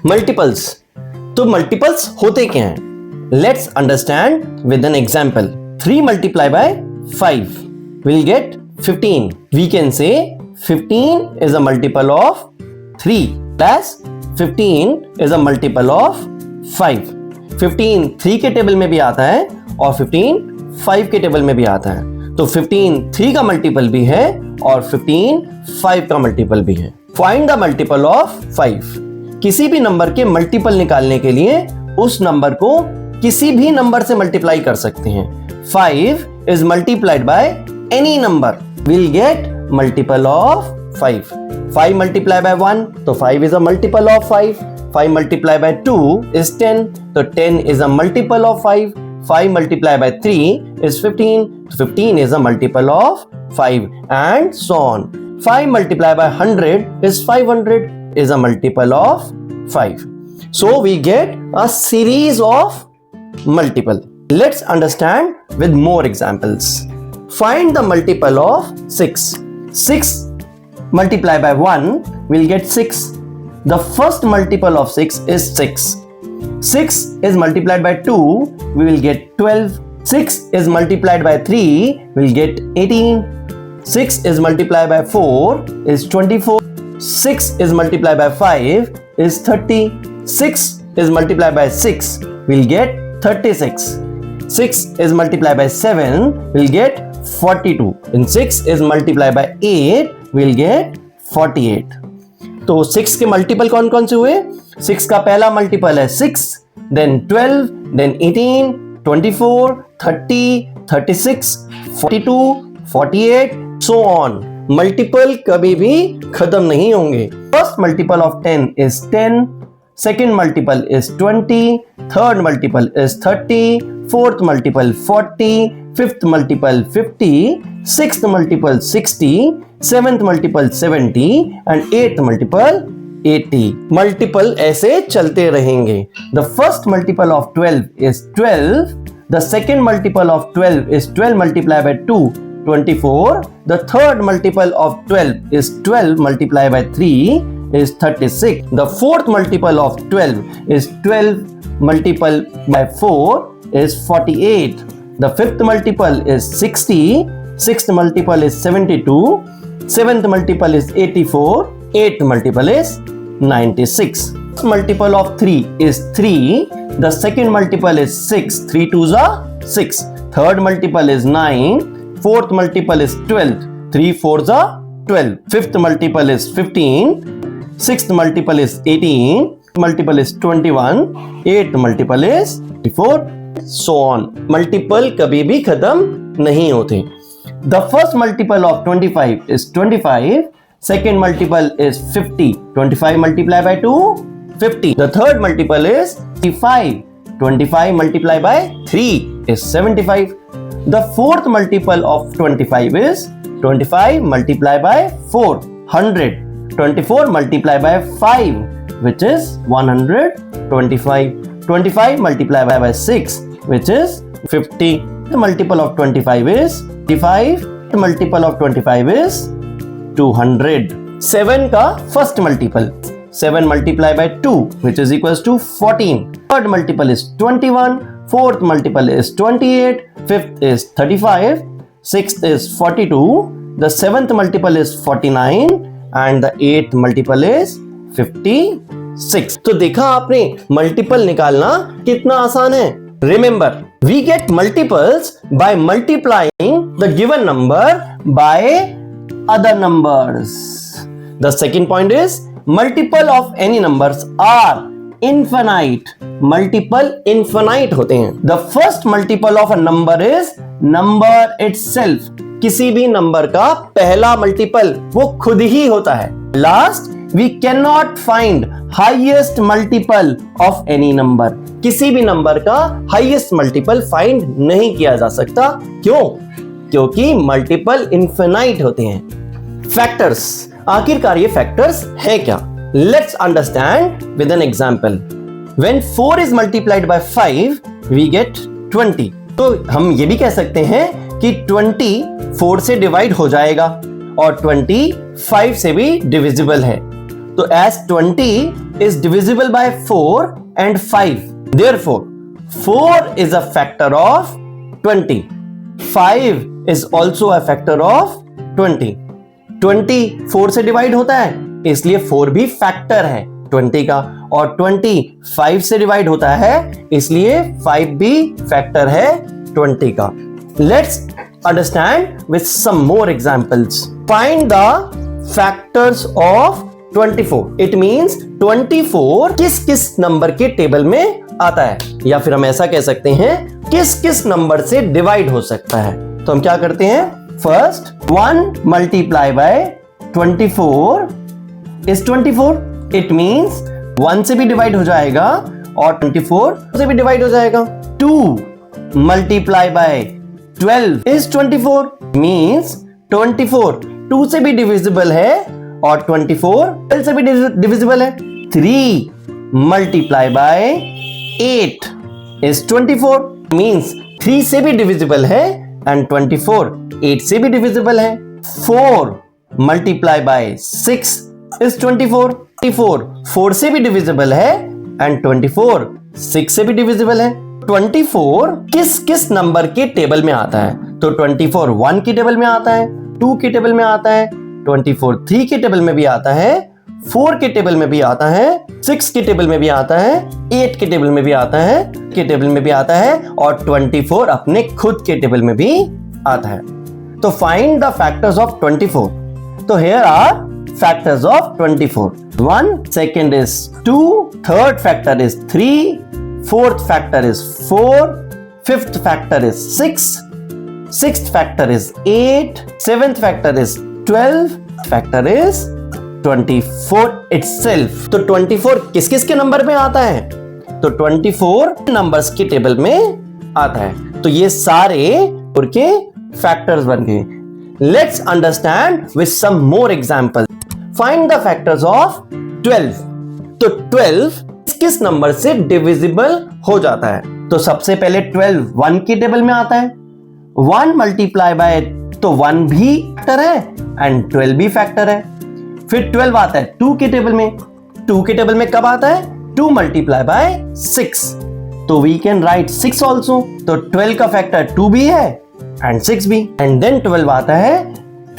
Multiples, तो multiples होते क्या हैं? Let's understand with an example. 3 multiply by 5 will get 15. We can say 15 is a multiple of 3 plus 15 is a multiple of 5. 15 3 के table में भी आता है और 15 5 के टेबल में भी आता है. तो 15 3 का मल्टीपल भी है और 15 5 का मल्टीपल भी है. Find the multiple of 5. किसी भी नंबर के मल्टीपल निकालने के लिए उस नंबर को किसी भी नंबर से मल्टीप्लाई कर सकते हैं. 5 is multiplied by any number. We'll get multiple of 5. 5 multiplied by 1, तो 5 is a multiple of 5. 5 multiplied by 2 is 10, तो 10 is a multiple of 5. 5 multiplied by 3 is 15, so 15 is a multiple of 5, and so on. 5 multiplied by 100 is 500 is a multiple of 5. So we get a series of multiple. Let's understand with more examples. Find the multiple of 6. 6 multiplied by 1 will get 6. The first multiple of 6 is 6. 6 is multiplied by 2, we will get 12. 6 is multiplied by 3, we will get 18. 6 is multiplied by 4 is 24. 6 is multiplied by 5 is 30. 6 is multiplied by 6, we will get 36. 6 is multiplied by 7, we will get 42. And 6 is multiplied by 8, we will get 48. तो 6 के multiple कौन कौन से हुए? 6 का पहला multiple है 6, then 12, then 18, 24, 30, 36, 42, 48, so on. Multiple कभी भी खत्म नहीं होंगे. First multiple of 10 is 10, second multiple is 20, third multiple is 30, fourth multiple 40, fifth multiple 50, sixth multiple 60, seventh multiple 70 and eighth multiple 80. Multiple ऐसे चलते रहेंगे. The first multiple of 12 is 12. The second multiple of 12 is 12 multiplied by 2, 24. The third multiple of 12 is 12 multiplied by 3 is 36. The fourth multiple of 12 is 12 multiplied by 4 is 48. The fifth multiple is 60. Sixth multiple is 72. Seventh multiple is 84. Eighth multiple is 96. Multiple of 3 is 3. The second multiple is 6. 3 twos are 6. Third multiple is 9. Fourth multiple is 12. 3 fours are 12. Fifth multiple is 15. Sixth multiple is 18. Multiple is 21. Eighth multiple is 24. So on. Multiple कभी भी खत्म नहीं होते. The first multiple of 25 is 25. Second multiple is 50. 25 multiplied by 2, 50. The third multiple is 25. 25 multiplied by 3 is 75. The fourth multiple of 25 is 25 multiplied by 4, 100. 24 multiplied by 5, which is 125. 25 multiplied by 6, which is 50. The multiple of 25 is 55. The multiple of 25 is 200. 7 का first multiple. 7 multiplied by 2, which is equals to 14. Third multiple is 21. Fourth multiple is 28. Fifth is 35. Sixth is 42. The seventh multiple is 49. And the eighth multiple is 56. तो देखा आपने multiple निकालना कितना आसान है. Remember, we get multiples by multiplying the given number by other numbers. The second point is multiple of any numbers are infinite. Multiple infinite होते हैं. The first multiple of a number is number itself. किसी भी number का पहला multiple वो खुद ही होता है. Last, we can not find highest multiple of any number. किसी भी नंबर का हाईएस्ट मल्टीपल फाइंड नहीं किया जा सकता. क्यों? क्योंकि मल्टीपल इनफिनाइट होते हैं. फैक्टर्स, आखिरकार ये फैक्टर्स है क्या? Let's understand with an example. When 4 is multiplied by 5 we get 20. तो हम ये भी कह सकते हैं कि 20 4 से डिवाइड हो जाएगा और 20 5 से भी डिविजिबल है. तो as 20 is divisible by 4 and 5. Therefore, 4 is a factor of 20. 5 is also a factor of 20. 20 4 से डिवाइड होता है, इसलिए 4 भी फैक्टर है 20 का, और 20 5 से डिवाइड होता है, इसलिए 5 भी फैक्टर है 20 का. Let's understand with some more examples. Find the factors of 24. It means 24 किस किस नंबर के टेबल में आता है, या फिर हम ऐसा कह सकते हैं किस किस नंबर से डिवाइड हो सकता है. तो हम क्या करते हैं, first 1 multiply by 24 is 24. It means 1 से भी डिवाइड हो जाएगा और 24 से भी डिवाइड हो जाएगा. 2 मल्टीप्लाई बाय 12 is 24. means 24 2 से भी डिविजिबल है और 24 12 से भी डिविजिबल है. 3 मल्टीप्लाई बाय 8 is 24. means 3 से भी डिविजिबल है एंड 24 8 से भी डिविजिबल है. 4 मल्टीप्लाई बाय 6 is 24. 24 4 से भी डिविजिबल है एंड 24 6 से भी डिविजिबल है. 24 किस किस नंबर के टेबल में आता है, तो 24 1 की टेबल में आता है, 2 की टेबल में आता है, 24 3 के टेबल में भी आता है, 4 के टेबल में भी आता है, 6 के टेबल में भी आता है, 8 के टेबल में भी आता है, के टेबल में भी आता है, और 24 अपने खुद के टेबल में भी आता है. तो फाइंड द फैक्टर्स ऑफ 24. तो here are factors of 24. 1 second is 2, third factor is 3, fourth factor is 4, fifth factor is 6, sixth factor is 8, seventh factor is 12, factor is 24 itself. तो 24 किस किस के नंबर में आता है, तो 24 नंबर्स के टेबल में आता है. तो ये सारे उनके फैक्टर्स बन गए. Let's understand with some more examples. Find the factors of 12. तो 12 किस नंबर से डिविजिबल हो जाता है, तो सबसे पहले 12 1 की टेबल में आता है. 1 मल्टीप्लाई बाय, तो 1 भी फैक्टर है एंड 12 भी फैक्टर है. फिर 12 आता है 2 के टेबल में. 2 के टेबल में कब आता है, 2 मल्टीप्लाई बाय 6, तो वी कैन राइट 6 ऑल्सो. तो 12 का फैक्टर 2 भी है एंड 6 भी. एंड देन 12 आता है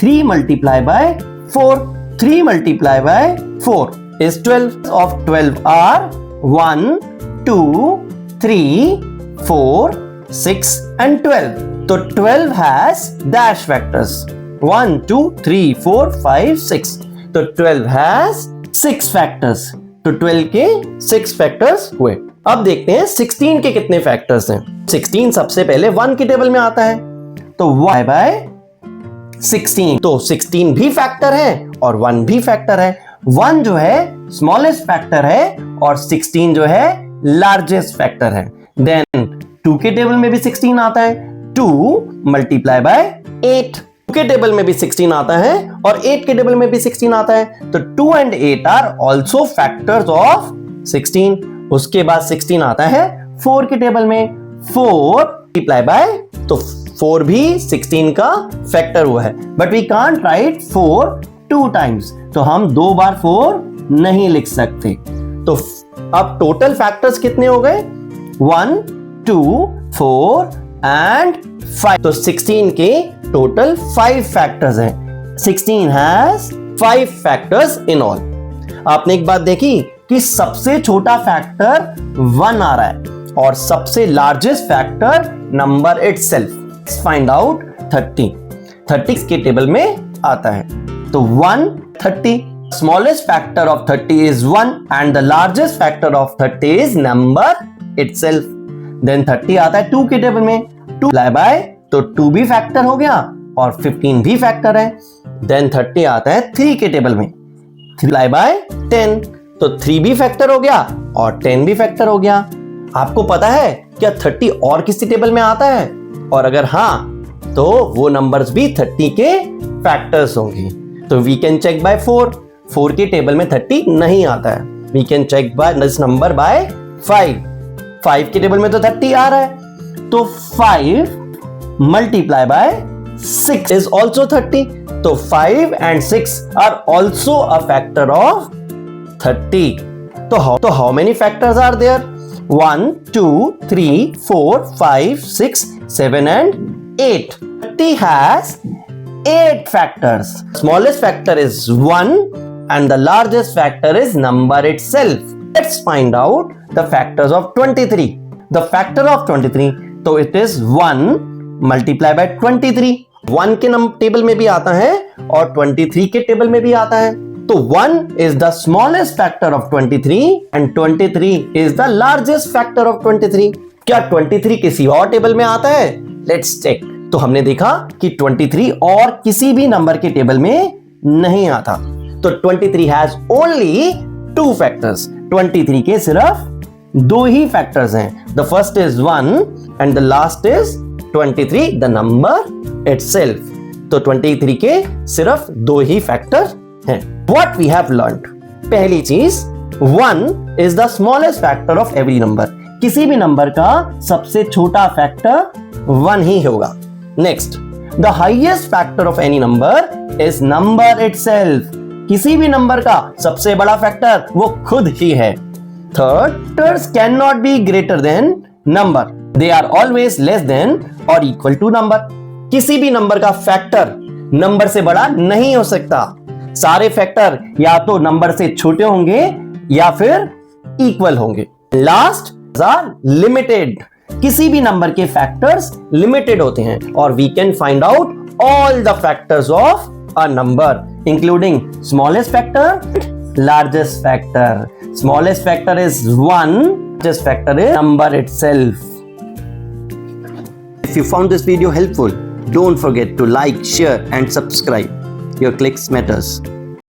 3 multiply bye 4. 3 multiplied by 4 is 12. Of 12 are 1, 2, 3, 4, 6 and 12. So 12 has dash factors 1, 2, 3, 4, 5, 6. So 12 has 6 factors. तो 12 के 6 फैक्टर्स हुए. अब देखते हैं 16 के कितने फैक्टर्स हैं. 16 सबसे पहले 1 की टेबल में आता है, तो 1 बाय 16, तो 16 भी फैक्टर है और 1 भी फैक्टर है. 1 जो है स्मॉलेस्ट फैक्टर है और 16 जो है लार्जेस्ट फैक्टर है. देन 2 के टेबल में भी 16 आता है. 2 मल्टीप्लाई बाय 8. 2 के टेबल में भी 16 आता है और 8 के टेबल में भी 16 आता है. तो 2 and 8 are also factors of 16. उसके बाद 16 आता है 4 के टेबल में. 4 मल्टीप्लाई बाय, तो 4 भी 16 का फैक्टर हुआ है. But we can't write 4 2 times, तो हम 2 बार 4 नहीं लिख सकते. तो अब टोटल फैक्टर्स कितने हो गए, 1, 2, 4 एंड 5. तो 16 के टोटल 5 फैक्टर्स हैं. 16 हैज 5 फैक्टर्स इन ऑल. आपने एक बात देखी कि सबसे छोटा फैक्टर 1 आ रहा है और सबसे largest factor number itself. Find out 30. 30 के टेबल में आता है, तो 1 30. Smallest factor of 30 is 1 and the largest factor of 30 is number itself. Then 30 आता है 2 के टेबल में. 2 बाय, तो 2 भी फैक्टर हो गया और 15 भी फैक्टर है. Then 30 आता है 3 के टेबल में. 3 बाय 10, तो 3 भी फैक्टर हो गया और 10 भी फैक्टर हो गया. आपको पता है क्या 30 और किसी टेबल में आता है, और अगर हाँ तो वो नंबर्स भी 30 के फैक्टर्स होंगे. तो वी कैन चेक बाय 4. 4 के टेबल में 30 नहीं आता है. We can check by this number by 5. 5 के टेबल में तो 30 आ रहा है, तो 5 मल्टीप्लाई बाय 6 इज ऑल्सो 30. तो 5 and 6 are also a factor of 30. तो how many factors are there? 1, 2, 3, 4, 5, 6, 7 and 8. 30 has 8 factors. Smallest factor is 1 and the largest factor is number itself. Let's find out the factors of 23. The factor of 23, तो it is 1 multiply by 23. 1 के table में भी आता है और 23 के table में भी आता है. तो 1 is the smallest factor of 23 and 23 is the largest factor of 23. क्या 23 किसी और टेबल में आता है? Let's check. तो हमने देखा कि 23 और किसी भी नंबर के टेबल में नहीं आता. तो 23 has only 2 factors. 23 के सिर्फ 2 ही फैक्टर्स हैं. The first is 1 and the last is 23, the number itself. तो 23 के सिर्फ 2 ही फैक्टर हैं. What we have learned? पहली चीज, 1 is the smallest factor of every number. किसी भी नंबर का सबसे छोटा फैक्टर 1 ही होगा. Next, the highest factor of any number is number itself. किसी भी नंबर का सबसे बड़ा फैक्टर वो खुद ही है. Third, factors cannot be greater than number. They are always less than or equal to number. किसी भी नंबर का फैक्टर नंबर से बड़ा नहीं हो सकता. सारे फैक्टर या तो नंबर से छोटे होंगे या फिर इक्वल होंगे. Last are limited. किसी भी नंबर के फैक्टर्स लिमिटेड होते हैं और we can find out all the factors of a number including smallest factor, largest factor. Smallest factor is 1, largest factor is number itself. If you found this video helpful, don't forget to like, share and subscribe. Your clicks matters.